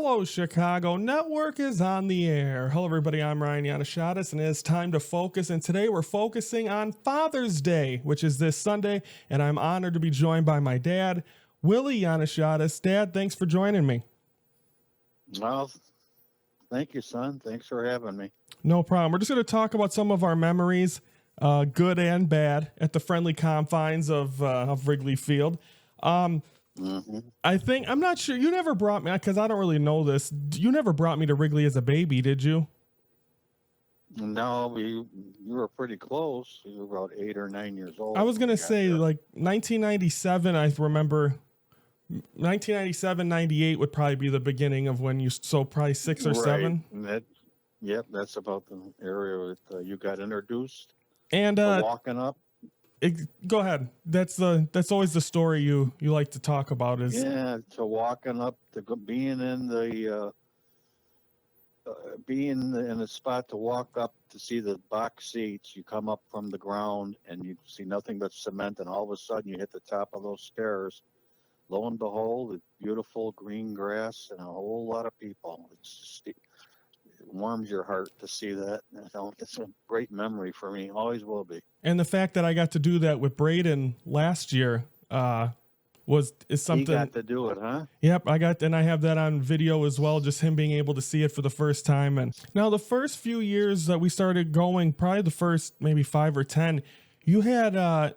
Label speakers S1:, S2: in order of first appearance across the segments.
S1: Hello, Chicago. Network is on the air. Hello, everybody. I'm Ryan Yanishadis, and it's time to focus. And today we're focusing on Father's Day, which is this Sunday. And I'm honored to be joined by my dad, Willy Yanishadis. Dad, thanks for joining me.
S2: Well, thank you, son. Thanks for having me.
S1: No problem. We're just going to talk about some of our memories, good and bad, at the friendly confines of Wrigley Field. I think, I'm not sure, you never brought me, because I don't really know this, you never brought me to Wrigley as a baby, did you?
S2: No, you were pretty close. You were about 8 or 9 years old.
S1: I was going to say, like, 1997, I remember, 1997, 98 would probably be the beginning of when you, so probably 6 or 7.
S2: Yep, that's about the area that you got introduced.
S1: And
S2: walking up.
S1: Go ahead. That's always the story you like to talk about is
S2: to walking up to being in a spot to walk up to see the box seats. You come up from the ground and you see nothing but cement, and all of a sudden you hit the top of those stairs. Lo and behold, the beautiful green grass and a whole lot of people. It warms your heart to see that. It's a great memory for me. Always will be. And
S1: the fact that I got to do that with Braden last year is something.
S2: He got to do it, huh?
S1: Yep, I have that on video as well. Just him being able to see it for the first time. And now the first few years that we started going, probably the first maybe 5 or 10, you had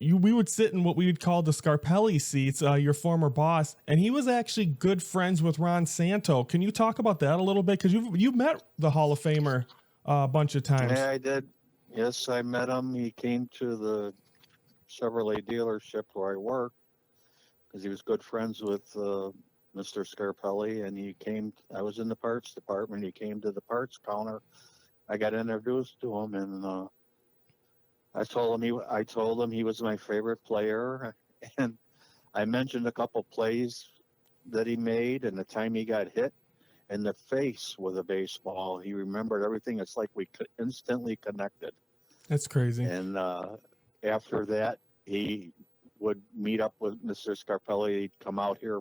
S1: we would sit in what we would call the Scarpelli seats, your former boss, and he was actually good friends with Ron Santo. Can you talk about that a little bit? Because you've met the Hall of Famer a bunch of times.
S2: Yeah, I did. Yes, I met him. He came to the Chevrolet dealership where I worked because he was good friends with Mr. Scarpelli, and I was in the parts department. He came to the parts counter. I got introduced to him, and I told him he was my favorite player, and I mentioned a couple plays that he made and the time he got hit in the face with a baseball. He remembered everything. It's like we instantly connected.
S1: That's crazy.
S2: And after that, he would meet up with Mr. Scarpelli. He'd come out here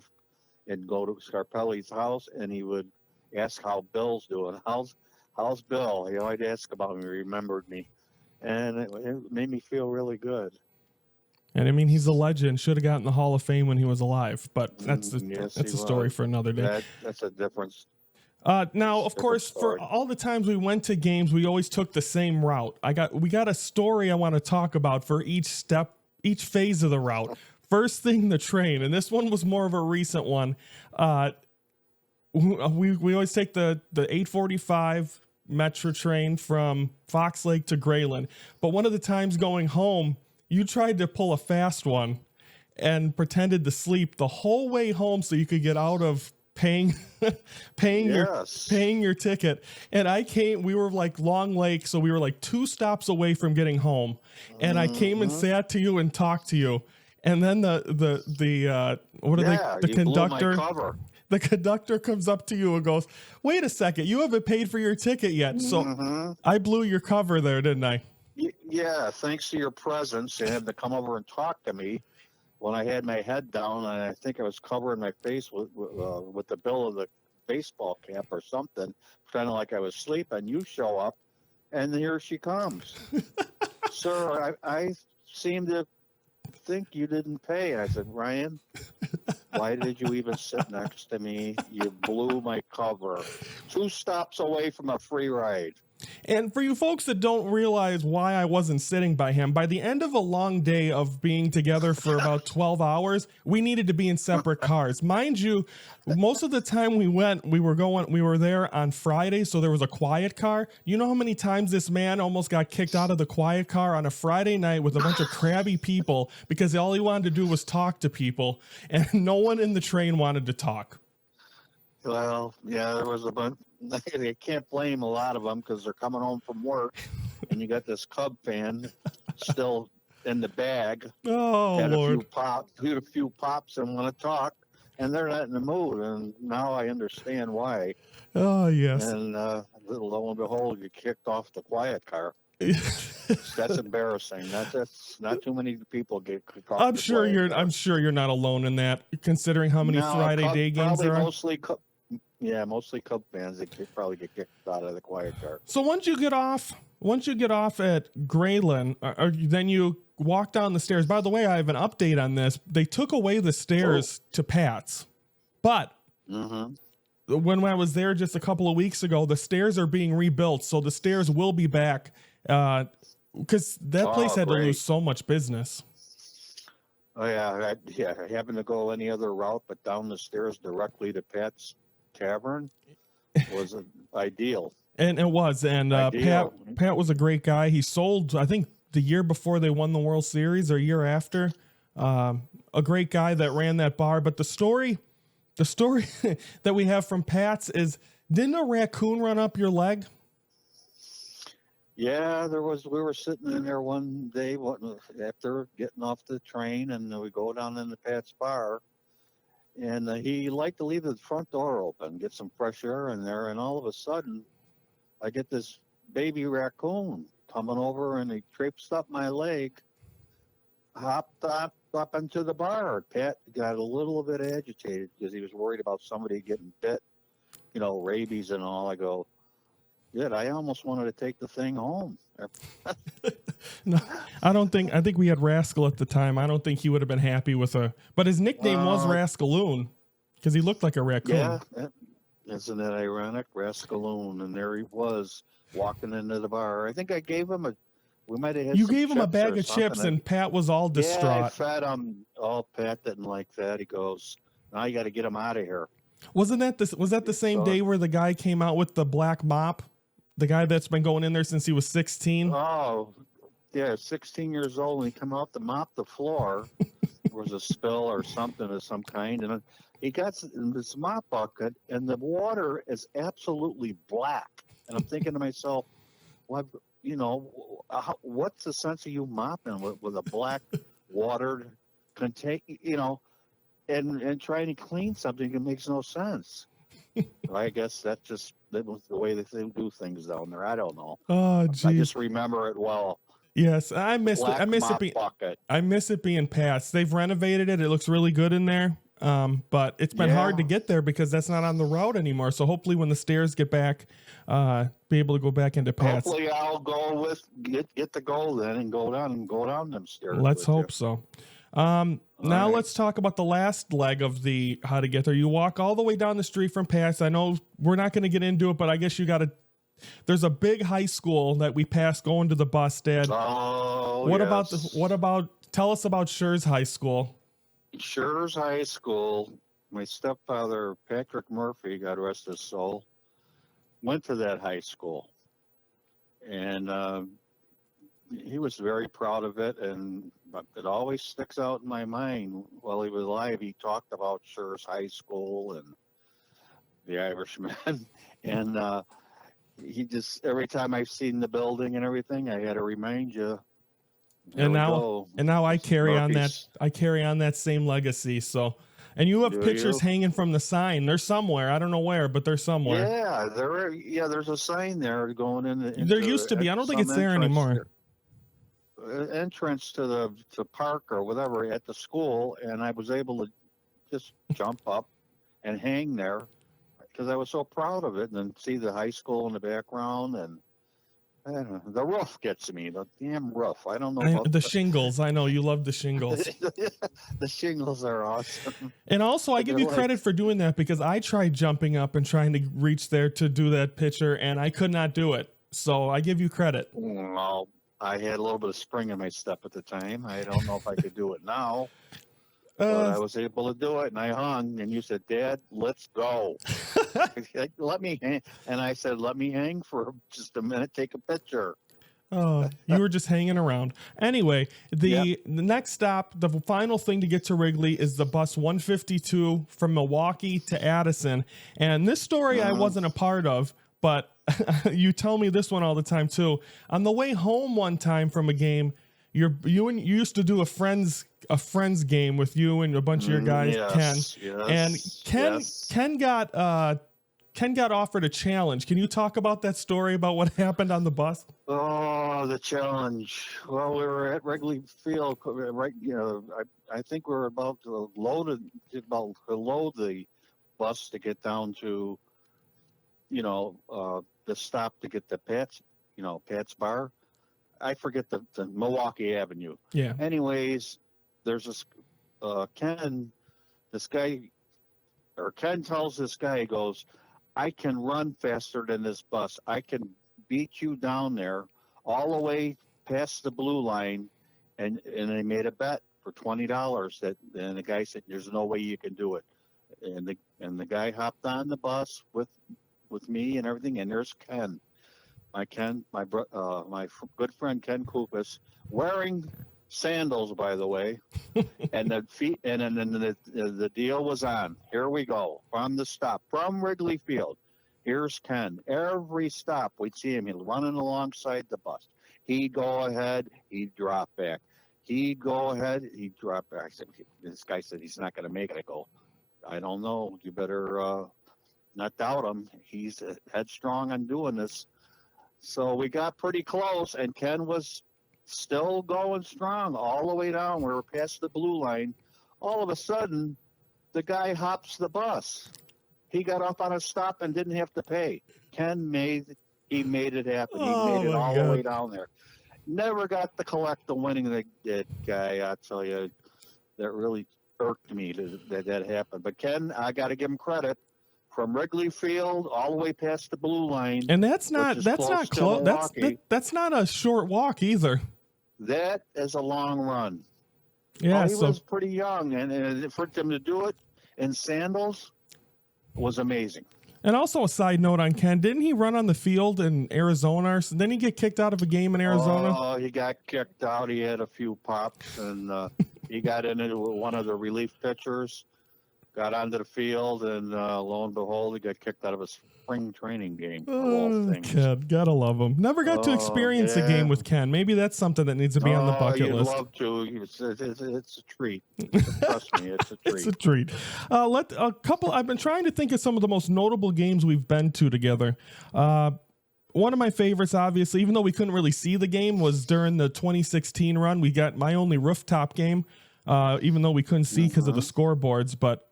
S2: and go to Scarpelli's house, and he would ask how Bill's doing. How's Bill? He always asked about me. He remembered me. And it made me feel really good.
S1: And I mean, he's a legend. Should have gotten the Hall of Fame when he was alive, but that's a story for another day.
S2: That's a difference.
S1: Now, of course, for all the times we went to games, we always took the same route. We got a story I want to talk about for each phase of the route. First thing, the train, and this one was more of a recent one. We always take the 845 Metro train from Fox Lake to Grayland, but one of the times going home, you tried to pull a fast one and pretended to sleep the whole way home so you could get out of paying your ticket. And we were like Long Lake, so we were like 2 stops away from getting home, and I came and sat to you and talked to you, and then the conductor. The conductor comes up to you and goes, "Wait a second, you haven't paid for your ticket yet." So I blew your cover there, didn't I?
S2: Yeah, thanks to your presence, you had to come over and talk to me when I had my head down, and I think I was covering my face with the bill of the baseball cap or something, pretending like I was sleeping. You show up, and here she comes. "Sir, I seem to think you didn't pay." I said, "Ryan, why did you even sit next to me? You blew my cover. 2 stops away from a free ride."
S1: And for you folks that don't realize why I wasn't sitting by him, by the end of a long day of being together for about 12 hours, we needed to be in separate cars. Mind you, most of the time we were there on Friday, so there was a quiet car. You know how many times this man almost got kicked out of the quiet car on a Friday night with a bunch of crabby people because all he wanted to do was talk to people, and no one in the train wanted to talk.
S2: Well, yeah, there was a bunch. I can't blame a lot of them because they're coming home from work, and you got this Cub fan still in the bag.
S1: Oh,
S2: had
S1: Lord.
S2: A few pops and want to talk, and they're not in the mood. And now I understand why.
S1: Oh, yes.
S2: And lo and behold, you kicked off the quiet car. That's embarrassing. That's not too many people get kicked off.
S1: I'm sure you're not alone in that, considering how many Friday day games there are.
S2: Yeah, mostly Cub fans. They could probably get kicked out of the quiet car.
S1: So once you get off at Grayland, then you walk down the stairs. By the way, I have an update on this. They took away the stairs to Pat's, but
S2: Mm-hmm.
S1: when I was there just a couple of weeks ago, the stairs are being rebuilt, so the stairs will be back. Because that place had to
S2: Great.
S1: lose so much business.
S2: Oh yeah, I happened to go any other route, but down the stairs directly to Pat's Tavern was ideal.
S1: And it was, and
S2: Ideal.
S1: Pat was a great guy. He sold, I think, the year before they won the World Series or year after. A great guy that ran that bar. But the story that we have from Pat's is, didn't a raccoon run up your leg?
S2: Yeah, there was. We were sitting in there one day after getting off the train, and we go down in the Pat's bar, and he liked to leave the front door open, get some fresh air in there, and all of a sudden, I get this baby raccoon coming over, and he traipsed up my leg, hopped up into the bar. Pat got a little bit agitated because he was worried about somebody getting bit, rabies and all. I go, good. I almost wanted to take the thing home.
S1: No, I think we had Rascal at the time. I don't think he would have been happy with but his nickname was Rascaloon because he looked like a raccoon.
S2: Yeah, isn't that ironic? Rascaloon, and there he was walking into the bar. I think I gave him we might have had
S1: You
S2: some
S1: gave him a
S2: chips
S1: bag
S2: or
S1: of
S2: something.
S1: chips, and Pat was all
S2: Yeah, I
S1: distraught.
S2: fed him. Oh, Pat didn't like that. He goes, now you got to get him out of here.
S1: Was that the same day where the guy came out with the black mop? The guy that's been going in there since he was 16?
S2: Oh, yeah, 16 years old, and he come out to mop the floor. There was a spill or something of some kind, and he got this mop bucket, and the water is absolutely black. And I'm thinking to myself, well, what's the sense of you mopping with a black water contain, and trying to clean something that makes no sense. I guess that was the way that they do things down there. I don't know.
S1: Oh,
S2: I
S1: geez.
S2: just remember it well.
S1: Yes, I miss it.
S2: Bucket.
S1: I miss it being Pat's. They've renovated it. It looks really good in there. But it's been hard to get there because that's not on the route anymore. So hopefully, when the stairs get back, be able to go back into Pat's.
S2: Hopefully, I'll go with get the goal then and go down them stairs.
S1: Let's hope so. Now let's talk about the last leg of the how to get there. You walk all the way down the street from Pat's. I know we're not going to get into it, but I guess you got to. There's a big high school that we passed going to the bus, Dad.
S2: Oh,
S1: what about? Tell us about Schurz High School.
S2: Schurz High School. My stepfather, Patrick Murphy, God rest his soul, went to that high school, and he was very proud of it. And it always sticks out in my mind. While he was alive, he talked about Schurz High School and the Irishman, and he just every time I've seen the building and everything, I had to remind you.
S1: And now I carry on that same legacy. So, and you have pictures hanging from the sign. They're somewhere. I don't know where, but they're somewhere.
S2: Yeah, there's a sign there going in.
S1: There used to be. I don't think it's there anymore.
S2: Entrance to the park or whatever at the school, and I was able to just jump up and hang there because I was so proud of it, and then see the high school in the background, and I don't know, the roof gets me. The damn roof. I don't know about
S1: the shingles. I know you love the shingles.
S2: The shingles are awesome.
S1: And also, I give you credit for doing that because I tried jumping up and trying to reach there to do that picture, and I could not do it. So I give you credit.
S2: Well, I had a little bit of spring in my step at the time. I don't know if I could do it now. But I was able to do it, and I hung, and you said, Dad, let's go. Let me hang. And I said, let me hang for just a minute, take a picture.
S1: Oh, you were just hanging around. Anyway, the next stop, the final thing to get to Wrigley is the bus 152 from Milwaukee to Addison. And this story I wasn't a part of, but you tell me this one all the time too. On the way home one time from a game, you used to do a friends game with you and a bunch of your guys, Ken got offered a challenge. Can you talk about that story about what happened on the bus?
S2: Oh, the challenge. Well, we were at Wrigley Field, right? I think we were about to load the bus to get down to the stop to get the Pat's, Pat's Bar. I forget the Milwaukee Avenue.
S1: Yeah.
S2: Anyways, there's this Ken. This guy, or Ken tells this guy, he goes, I can run faster than this bus. I can beat you down there all the way past the blue line. And they made a bet for $20 and the guy said, there's no way you can do it. And the guy hopped on the bus with me and everything. And there's Ken, my good friend Ken Kupis, wearing sandals, by the way, and the feet, and then the deal was on. Here we go from the stop from Wrigley Field. Here's Ken. Every stop we'd see him running alongside the bus. He'd go ahead, he'd drop back. He'd go ahead, he'd drop back. I said, this guy said he's not going to make it. I go, I don't know. You better not doubt him. He's headstrong on doing this. So we got pretty close, and Ken was still going strong all the way down. We were past the blue line. All of a sudden, the guy hops the bus. He got off on a stop and didn't have to pay. Ken made it happen. He made it all the way down there. Never got to collect the winning that guy. I tell you, that really irked me that happened. But Ken, I got to give him credit. From Wrigley Field all the way past the blue line,
S1: and that's not close. That's not a short walk either.
S2: That is a long run.
S1: Yeah,
S2: he was pretty young, and for him to do it in sandals was amazing.
S1: And also a side note on Ken, didn't he run on the field in Arizona? So didn't he get kicked out of a game in Arizona?
S2: Oh, he got kicked out. He had a few pops, and he got into one of the relief pitchers. Got onto the field, and lo and behold, he got kicked out of a spring training game.
S1: Ken, gotta love him. Never got to experience a game with Ken. Maybe that's something that needs to be on the bucket list.
S2: I'd love to. It's a treat. Trust me, it's a treat.
S1: It's a treat. I've been trying to think of some of the most notable games we've been to together. One of my favorites, obviously, even though we couldn't really see the game, was during the 2016 run. We got my only rooftop game. Even though we couldn't see because of the scoreboards, but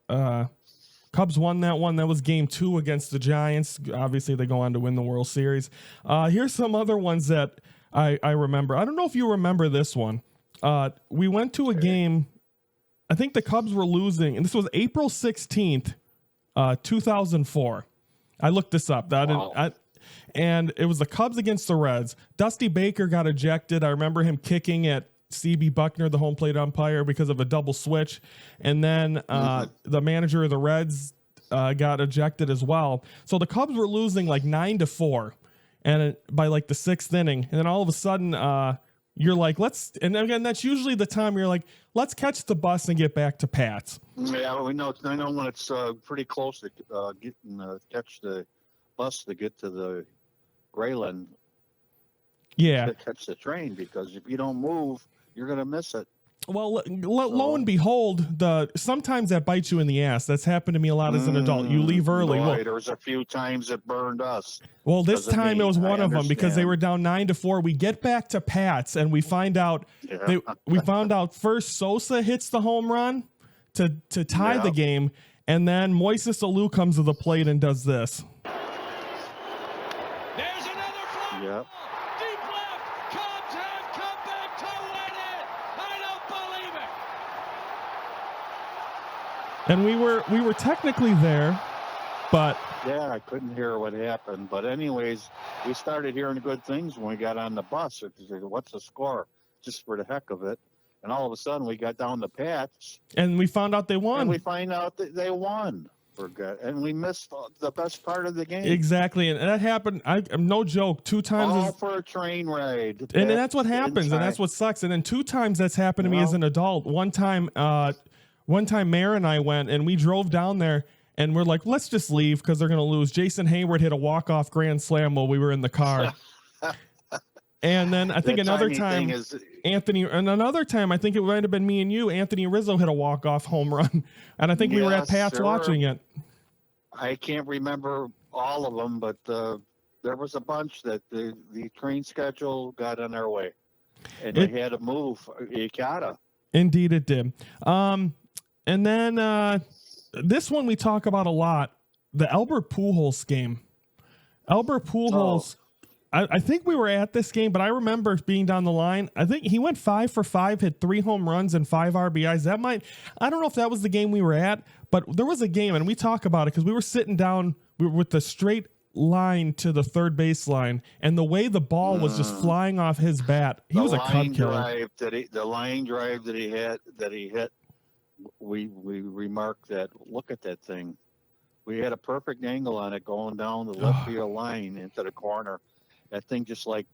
S1: Cubs won that one. That was game 2 against the Giants. Obviously, they go on to win the World Series. Here's some other ones that I remember. I don't know if you remember this one. We went to a game. I think the Cubs were losing, and this was April 16th, 2004. I looked this up. And it was the Cubs against the Reds. Dusty Baker got ejected. I remember him kicking at C.B. Buckner, the home plate umpire, because of a double switch. And then the manager of the Reds got ejected as well. So the Cubs were losing like 9-4 and by like the 6th inning. And then all of a sudden you're like, and again, that's usually the time you're like, let's catch the bus and get back to Pat's.
S2: Yeah, we know. I know when it's pretty close to catch the bus to get to the Grayland.
S1: Yeah.
S2: To catch the train, because if you don't move, you're going to miss it.
S1: Well, lo and behold, sometimes that bites you in the ass. That's happened to me a lot as an adult. You leave early.
S2: Boy, there was a few times it burned us.
S1: Well, this time it was one of them because they were down 9-4. We get back to Pat's and we find out first Sosa hits the home run to tie the game, and then Moises Alou comes to the plate and does this.
S3: There's another fly.
S2: Yep.
S3: Deep left. Cubs have come back to win it. I don't believe it.
S1: And we were technically there, but
S2: yeah, I couldn't hear what happened. But anyways, we started hearing good things when we got on the bus. What's the score? Just for the heck of it. And all of a sudden, we got down the Pats.
S1: And we found out they won.
S2: And we find out that they won. And we missed the best part of the game.
S1: Exactly. And that happened, I'm no joke, 2 times.
S2: All for a train ride.
S1: And that's what happens. And that's what sucks. And then 2 times that's happened to me as an adult. One time Mayor and I went and we drove down there and we're like, let's just leave because they're going to lose. Jason Hayward hit a walk-off grand slam while we were in the car. And then I think another time, I think it might have been me and you, Anthony Rizzo hit a walk-off home run. And I think we were at Pat's watching it.
S2: I can't remember all of them, but there was a bunch that the train schedule got in our way. And they had to move. You gotta.
S1: Indeed it did. And then this one we talk about a lot, the Albert Pujols game. Albert Pujols. I think we were at this game, but I remember being down the line. I think he went 5 for 5, hit 3 home runs and 5 RBIs. I don't know if that was the game we were at, but there was a game, and we talk about it because we were sitting down with the straight line to the third baseline, and the way the ball was just flying off his bat, he was a Cub killer.
S2: The line drive that he hit, we remarked that. Look at that thing. We had a perfect angle on it going down the left field line into the corner. That thing just like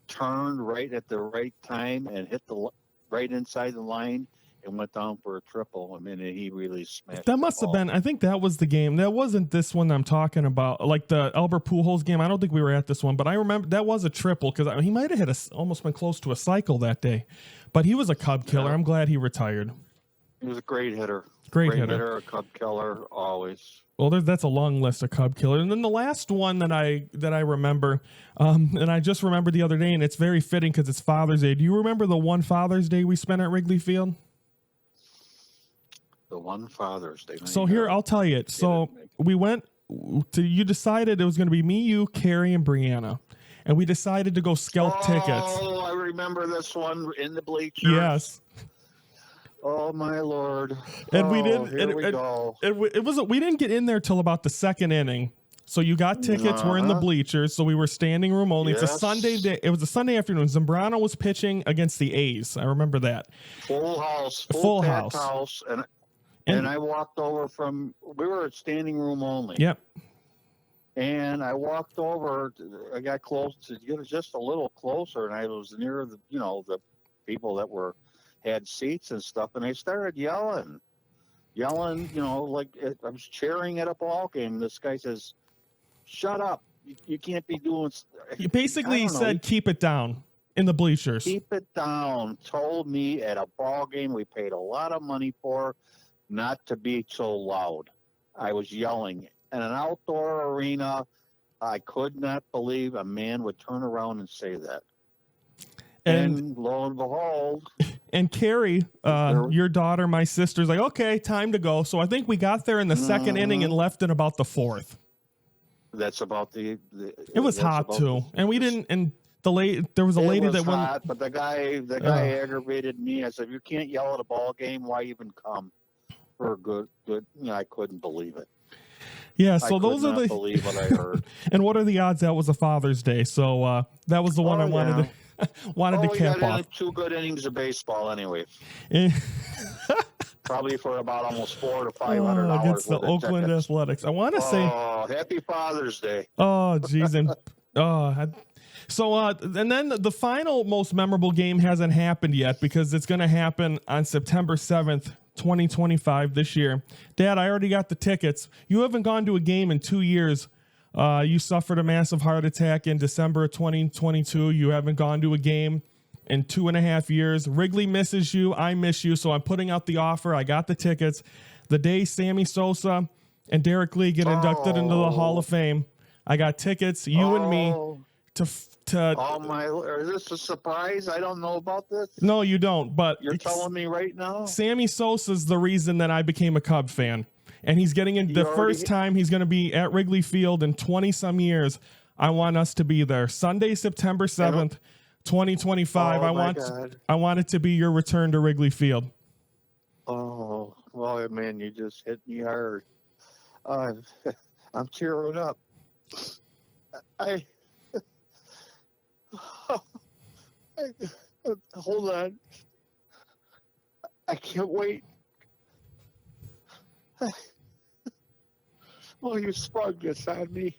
S2: turned right at the right time and hit the right inside the line and went down for a triple. I mean, he really smashed.
S1: That must have been. I think that was the game. That wasn't this one I'm talking about, like the Albert Pujols game. I don't think we were at this one, but I remember that was a triple because he might have hit almost been close to a cycle that day. But he was a Cub killer. Yeah. I'm glad he retired.
S2: He was a great hitter.
S1: Great hitter,
S2: a Cub killer, always.
S1: Well, that's a long list of Cub killers. And then the last one that I remember, and I just remembered the other day, and it's very fitting because it's Father's Day. Do you remember the one Father's Day we spent at Wrigley Field?
S2: The one Father's Day.
S1: So here, I'll tell you. So we went to, you decided it was going to be me, you, Carrie, and Brianna. And we decided to go scalp tickets.
S2: Oh, I remember this one in the bleachers.
S1: Yes.
S2: Oh my Lord!
S1: And we didn't.
S2: Here we go.
S1: We didn't get in there till about the second inning. So you got tickets. We're in the bleachers. So we were standing room only. Yes. It's a Sunday day. It was a Sunday afternoon. Zambrano was pitching against the A's. I remember that.
S2: Full house. Full house. And I walked over from. We were at standing room only.
S1: Yep.
S2: And I walked over. I got close to get just a little closer, and I was near the the people that had seats and stuff, and they started yelling, like I was cheering at a ball game. This guy says, "Shut up! You can't be doing."
S1: He basically said, "Keep it down." In the bleachers.
S2: Keep it down. Told me at a ball game we paid a lot of money for, not to be so loud. I was yelling in an outdoor arena. I could not believe a man would turn around and say that. And lo and behold.
S1: And Carrie, your daughter, my sister's like, okay, time to go. So I think we got there in the second inning and left in about the fourth.
S2: That's about
S1: it was hot too. And we didn't, and there was a lady that went.
S2: Hot, but the guy aggravated me. I said, if you can't yell at a ball game, why even come for a good, I couldn't believe it.
S1: Yeah, so those are
S2: believe what I heard.
S1: And what are the odds that was a Father's Day? So that was the one I wanted to. Wanted to cap off.
S2: 2 good innings of baseball anyway. Probably for about almost $400 to $500
S1: against the Oakland
S2: tickets.
S1: Athletics. I want to say,
S2: happy Father's Day.
S1: Oh, geez, and and then the final most memorable game hasn't happened yet because it's going to happen on September 7th, 2025 this year. Dad, I already got the tickets. You haven't gone to a game in 2 years. You suffered a massive heart attack in December of 2022. You haven't gone to a game in 2.5 years. Wrigley misses you. I miss you. So I'm putting out the offer. I got the tickets. The day Sammy Sosa and Derek Lee get inducted into the Hall of Fame, I got tickets, you and me, to.
S2: Oh my! Is this a surprise? I don't know about this.
S1: No, you don't. But
S2: you're telling me right now.
S1: Sammy Sosa's the reason that I became a Cub fan. And he's getting in the first time he's going to be at Wrigley Field in 20-some years. I want us to be there. Sunday, September 7th, 2025. I want it to be your return to Wrigley Field.
S2: Oh, well, man, you just hit me hard. I'm tearing up. Hold on. I can't wait. Oh, you sprung this on me.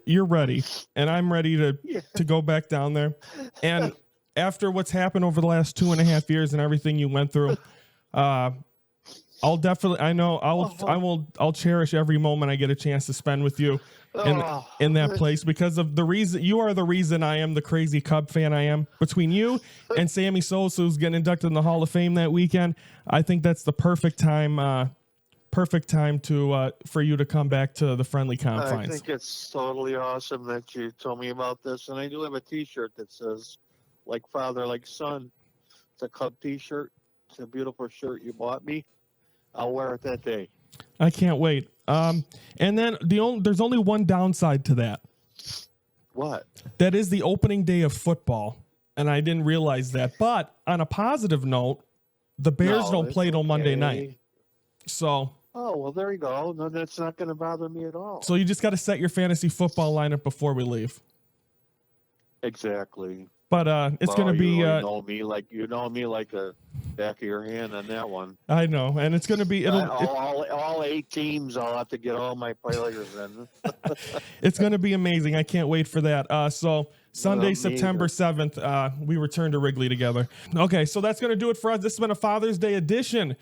S1: You're ready, and I'm ready to go back down there. And after what's happened over the last 2.5 years and everything you went through, I'll cherish every moment I get a chance to spend with you in that place because of the reason you are the reason I am the crazy Cub fan I am. Between you and Sammy Sosa, who's getting inducted in the Hall of Fame that weekend, I think that's the perfect time to for you to come back to the friendly confines.
S2: I think it's totally awesome that you told me about this, and I do have a T-shirt that says "Like Father, Like Son." It's a Cub T-shirt. It's a beautiful shirt you bought me. I'll wear it that day.
S1: I can't wait. And then there's only one downside to that.
S2: What?
S1: That is the opening day of football, and I didn't realize that. But on a positive note, the Bears don't
S2: it's
S1: play till Monday
S2: okay.
S1: night. So
S2: Oh, well, there you go. No, that's not going to bother me at all.
S1: you just got to set your fantasy football lineup before we leave.
S2: Exactly.
S1: But it's going to be.
S2: You know me like the back of your hand on that one.
S1: I know, and it's going to be.
S2: All 8 teams. I'll have to get all my players in.
S1: It's going to be amazing. I can't wait for that. So Sunday,
S2: me
S1: September 7th, we return to Wrigley together. Okay, so that's going to do it for us. This has been a Father's Day edition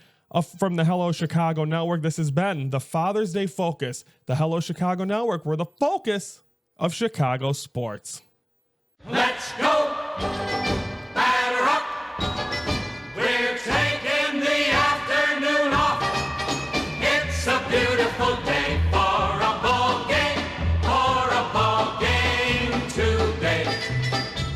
S1: from the Hello Chicago Network. This has been the Father's Day Focus, the Hello Chicago Network. We're the focus of Chicago sports.
S3: Let's go!